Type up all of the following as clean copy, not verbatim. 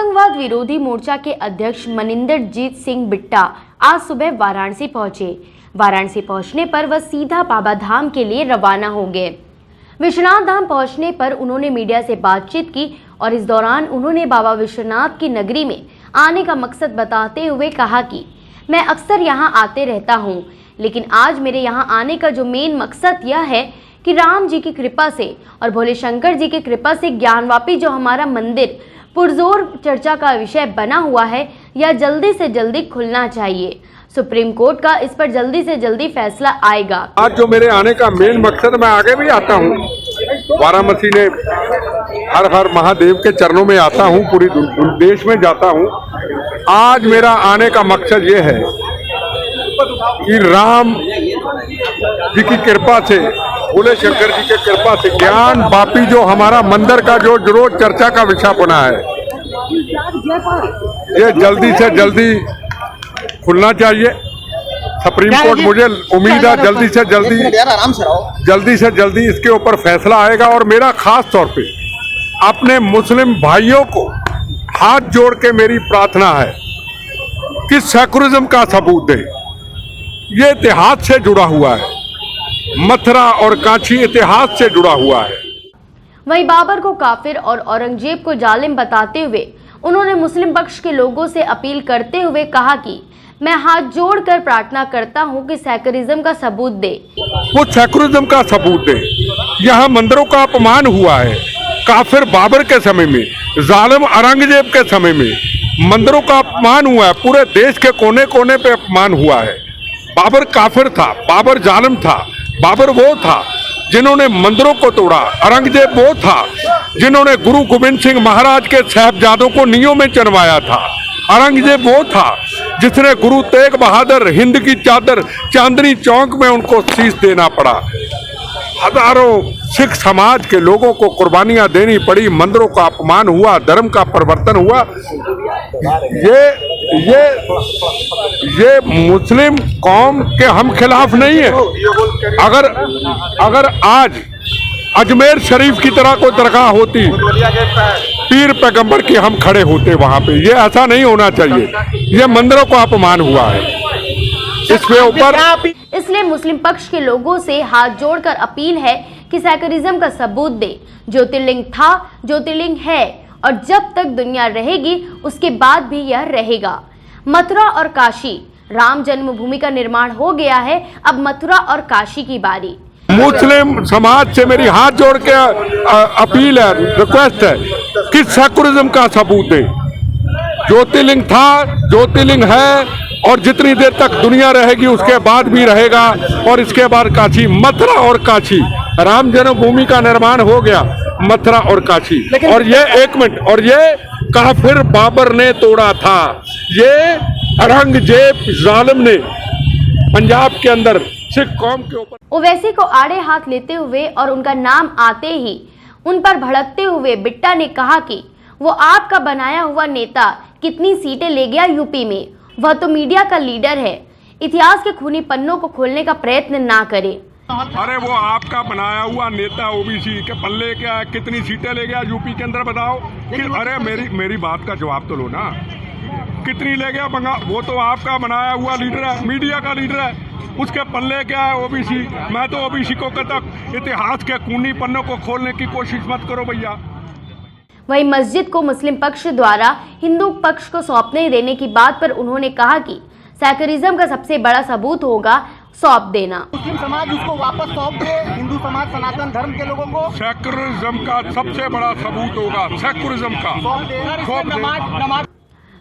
आतंकवाद विरोधी मोर्चा के अध्यक्ष मनिंदरजीत सिंह बिट्टा आज सुबह वाराणसी पहुंचे। वाराणसी पहुंचने पर वह सीधा बाबा धाम के लिए रवाना हो गए। विश्वनाथ धाम पहुंचने पर उन्होंने मीडिया से बातचीत की और इस दौरान उन्होंने बाबा विश्वनाथ की नगरी में आने का मकसद बताते हुए कहा कि मैं अक्सर यहाँ आते रहता हूँ, लेकिन आज मेरे यहाँ आने का जो मेन मकसद यह है कि राम जी की कृपा से और भोले शंकर जी की कृपा से ज्ञानवापी जो हमारा मंदिर पुरजोर चर्चा का विषय बना हुआ है, यह जल्दी से जल्दी खुलना चाहिए। सुप्रीम कोर्ट का इस पर जल्दी से जल्दी फैसला आएगा। आज जो मेरे आने का मेन मकसद, मैं आगे भी आता हूँ, वाराणसी ने हर हर महादेव के चरणों में आता हूँ, पूरी देश में जाता हूँ। आज मेरा आने का मकसद ये है कि राम जी की कृपा से, भोले शंकर जी की कृपा से ज्ञान वापी जो हमारा मंदिर का जो रोज चर्चा का विषय बना है, ये जल्दी से जल्दी खुलना चाहिए। सुप्रीम कोर्ट, मुझे उम्मीद है जल्दी से जल्दी इसके ऊपर फैसला आएगा। और मेरा खास तौर पे अपने मुस्लिम भाइयों को हाथ जोड़ के मेरी प्रार्थना है कि सेकुलरिज्म का सबूत दे। ये इतिहास से जुड़ा हुआ है, मथुरा और काशी इतिहास से जुड़ा हुआ है। वहीं बाबर को काफिर और औरंगजेब को जालिम बताते हुए उन्होंने मुस्लिम पक्ष के लोगों से अपील करते हुए कहा कि मैं हाथ जोड़कर प्रार्थना करता हूं कि सेकुलरिज्म का सबूत दे। वो सेकुलरिज्म का सबूत दे। यहाँ मंदिरों का अपमान हुआ है, काफिर बाबर के समय में, जालिम औरंगजेब के समय में मंदिरों का अपमान हुआ है। पूरे देश के कोने कोने पे अपमान हुआ है। बाबर काफिर था, बाबर जालिम था, बाबर वो था जिन्होंने मंदिरों को तोड़ा। औरंगजेब वो था जिन्होंने गुरु गोविंद सिंह महाराज के साहिबजादों को नींव में चढ़वाया था। औरंगजेब वो था जिसने गुरु तेग बहादुर हिंद की चादर चांदनी चौक में उनको शीश देना पड़ा। हजारों सिख समाज के लोगों को कुर्बानियां देनी पड़ी, मंदिरों का अपमान हुआ, धर्म का परिवर्तन हुआ। ये मुस्लिम कौम के हम खिलाफ नहीं है। अगर आज अजमेर शरीफ की तरह कोई दरगाह होती, पीर पैगंबर के हम खड़े होते वहां पे, ये ऐसा नहीं होना चाहिए। ये मंदिरों का अपमान हुआ है, इसके ऊपर। इसलिए मुस्लिम पक्ष के लोगों से हाथ जोड़कर अपील है कि सेकुलरिज्म का सबूत दे। ज्योतिर्लिंग था, ज्योतिर्लिंग है और जब तक दुनिया रहेगी उसके बाद भी यह रहेगा। मथुरा और काशी, राम जन्मभूमि का निर्माण हो गया है, अब मथुरा और काशी की बारी। मुस्लिम समाज से मेरी हाथ जोड़ के अपील है, रिक्वेस्ट है कि सेकुलरिज्म का सबूत दे। ज्योतिर्लिंग था, ज्योतिर्लिंग है और जितनी देर तक दुनिया रहेगी उसके बाद भी रहेगा। और इसके बाद काशी, मथुरा और काशी, राम जन्मभूमि का निर्माण हो गया, मथुरा और काशी। और ये एक मिनट, और ये काफिर बाबर ने तोड़ा था, ये औरंगजेब जालिम ने पंजाब के अंदर सिख कौम के ऊपर। ओवैसी को आड़े हाथ लेते हुए और उनका नाम आते ही उन पर भड़कते हुए बिट्टा ने कहा कि वो आपका बनाया हुआ नेता कितनी सीटें ले गया यूपी में, वह तो मीडिया का लीडर है। इतिहास के खूनी पन्नों को खोलने का प्रयत्न ना करे। अरे वो आपका बनाया हुआ नेता ओबीसी के पल्ले क्या है, कितनी सीटें ले गया यूपी के अंदर, बताओ। अरे मेरी बात का जवाब तो लो ना, कितनी ले गया बंगाल? वो तो आपका बनाया हुआ लीडर है, मीडिया का लीडर है, उसके पल्ले क्या है ओबीसी? मैं तो ओबीसी को कहता इतिहास के खूनी पन्नों को खोलने की कोशिश मत करो भैया। वहीं मस्जिद को मुस्लिम पक्ष द्वारा हिंदू पक्ष को सौंपने देने की बात पर उन्होंने कहा कि सेकुलरिज्म का सबसे बड़ा सबूत होगा सौंप देना। मुस्लिम समाज उसको वापस सौंप दे, हिंदू समाज सनातन धर्म के लोगों को। सेकुलरिज्म का सबसे बड़ा सबूत होगा सेकुलरिज्म का।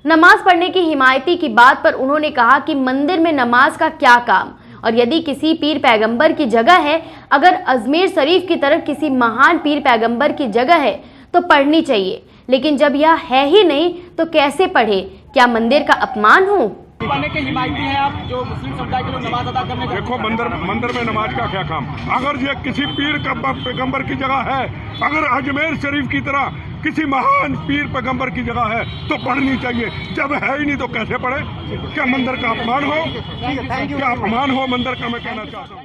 नमाज पढ़ने की हिमायती की बात पर उन्होंने कहा कि मंदिर में नमाज का क्या काम, और यदि किसी पीर पैगंबर की जगह है, अगर अजमेर शरीफ की तरह किसी महान पीर पैगंबर की जगह है तो पढ़नी चाहिए, लेकिन जब यह है ही नहीं तो कैसे पढ़े? क्या मंदिर का अपमान हो? पढ़ने के हिमायती हैं आप, जो मुस्लिम समुदाय के लोग नमाज अदा करने। देखो मंदिर में नमाज का क्या काम? अगर ये किसी पीर पैगंबर की जगह है, अगर अजमेर शरीफ की तरह किसी महान पीर पैगंबर की जगह है तो पढ़नी चाहिए। जब है ही नहीं तो कैसे पढ़े? क्या मंदिर का अपमान हो? क्या अपमान हो मंदिर का? मैं कहना चाहता हूँ।